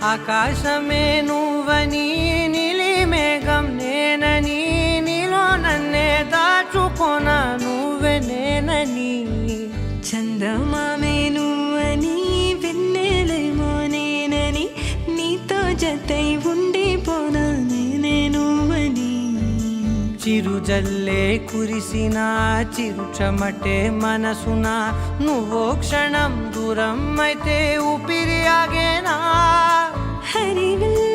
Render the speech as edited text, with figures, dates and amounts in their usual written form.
ఆకాశమే నువ్వని నీలి మేఘం నేనని నీలో నన్నే దాచుకోనా నువ్వే నేనని చందమామే నువ్వని వెన్నెలేమో నేనని నీతో జతై ఉండిపోనా నేనే నువ్వని చిరుజల్లే కురిసిన చిరుచమటే మనసున నువ్వో క్షణం దూరం అయితే ఊపిరి ఆగేనా హరివిల్